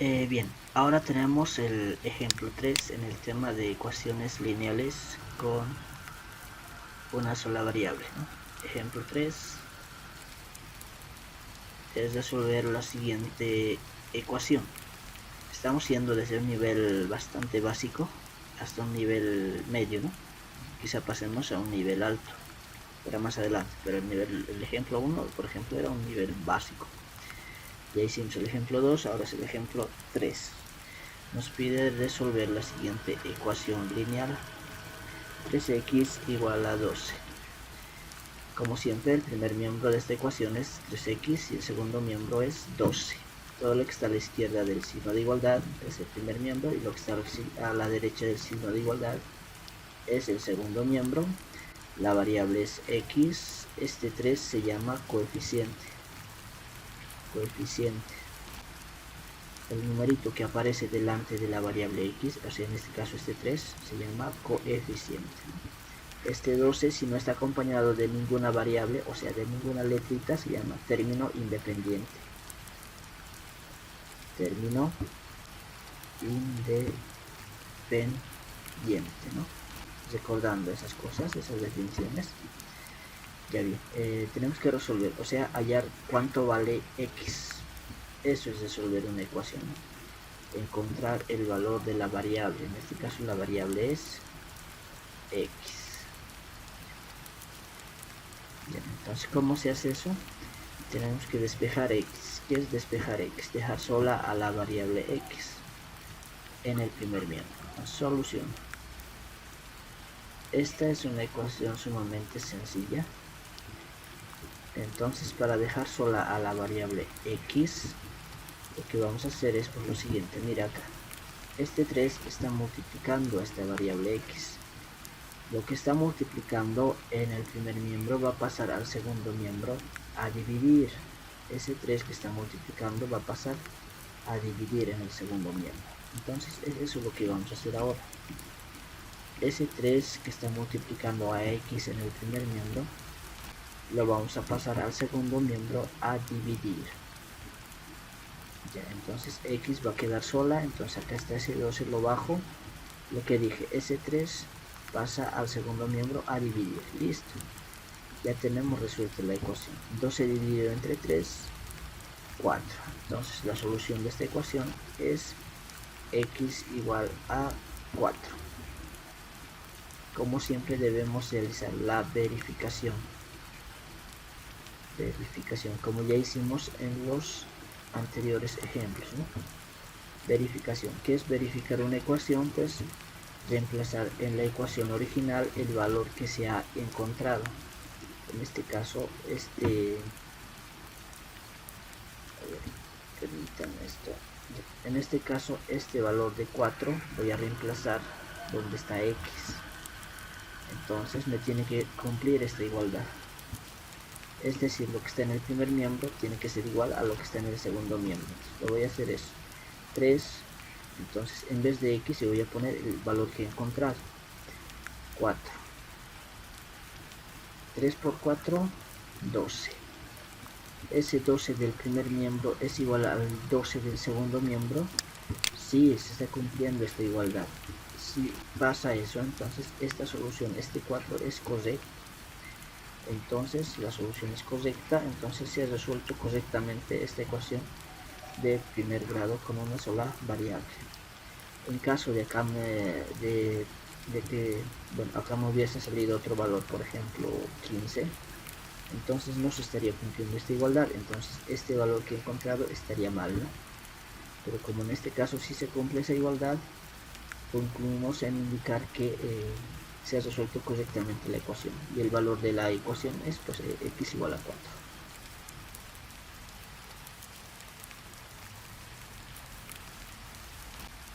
Bien, ahora tenemos el ejemplo 3 en el tema de ecuaciones lineales con una sola variable, ¿no? Ejemplo 3 es resolver la siguiente ecuación. Estamos yendo desde un nivel bastante básico hasta un nivel medio, ¿no? Quizá pasemos a un nivel alto para más adelante, pero el ejemplo 1, por ejemplo, era un nivel básico. Ya hicimos el ejemplo 2, ahora es el ejemplo 3. Nos pide resolver la siguiente ecuación lineal: 3x igual a 12. Como siempre, el primer miembro de esta ecuación es 3x y el segundo miembro es 12. Todo lo que está a la izquierda del signo de igualdad es el primer miembro y lo que está a la derecha del signo de igualdad es el segundo miembro. La variable es x, este 3 se llama coeficiente. El numerito que aparece delante de la variable x, o sea en este caso este 3, se llama coeficiente. Este 12, si no está acompañado de ninguna variable, o sea de ninguna letrita, se llama término independiente. Término independiente, ¿no? Recordando esas cosas, esas definiciones. Ya bien, tenemos que resolver, o sea, hallar cuánto vale x. Eso es resolver una ecuación, ¿no? Encontrar el valor de la variable. En este caso la variable es x. Bien, entonces, ¿cómo se hace eso? Tenemos que despejar x. ¿Qué es despejar x? Dejar sola a la variable x en el primer miembro. Solución. Esta es una ecuación sumamente sencilla. Entonces, para dejar sola a la variable x, lo que vamos a hacer es por lo siguiente. Mira acá, este 3 está multiplicando a esta variable x. Lo que está multiplicando en el primer miembro va a pasar al segundo miembro a dividir. Ese 3 que está multiplicando va a pasar a dividir en el segundo miembro. Entonces eso es lo que vamos a hacer ahora. Ese 3 que está multiplicando a x en el primer miembro lo vamos a pasar al segundo miembro a dividir. Ya, entonces x va a quedar sola. Entonces acá está ese 12, lo bajo. Lo que dije, ese 3 pasa al segundo miembro a dividir. Listo, ya tenemos resuelta la ecuación. 12 dividido entre 3, 4. Entonces la solución de esta ecuación es x igual a 4. Como siempre debemos realizar la verificación, como ya hicimos en los anteriores ejemplos, ¿no? Verificación. ¿Qué es verificar una ecuación? Pues reemplazar en la ecuación original el valor que se ha encontrado. En este caso, en este caso, este valor de 4 voy a reemplazar donde está x. Entonces me tiene que cumplir esta igualdad. Es decir, lo que está en el primer miembro tiene que ser igual a lo que está en el segundo miembro. Entonces, lo voy a hacer es 3. Entonces en vez de x yo voy a poner el valor que he encontrado, 4. 3 por 4, 12. Ese 12 del primer miembro es igual al 12 del segundo miembro. Sí, se está cumpliendo esta igualdad. Si pasa eso, entonces esta solución, este 4 es correcto. Entonces la solución es correcta. Entonces se ha resuelto correctamente esta ecuación de primer grado con una sola variable. En caso de acá acá me hubiese salido otro valor, por ejemplo 15, entonces no se estaría cumpliendo esta igualdad. Entonces este valor que he encontrado estaría mal, ¿no? Pero como en este caso sí se cumple esa igualdad, concluimos en indicar que se ha resuelto correctamente la ecuación, y el valor de la ecuación es pues x igual a 4.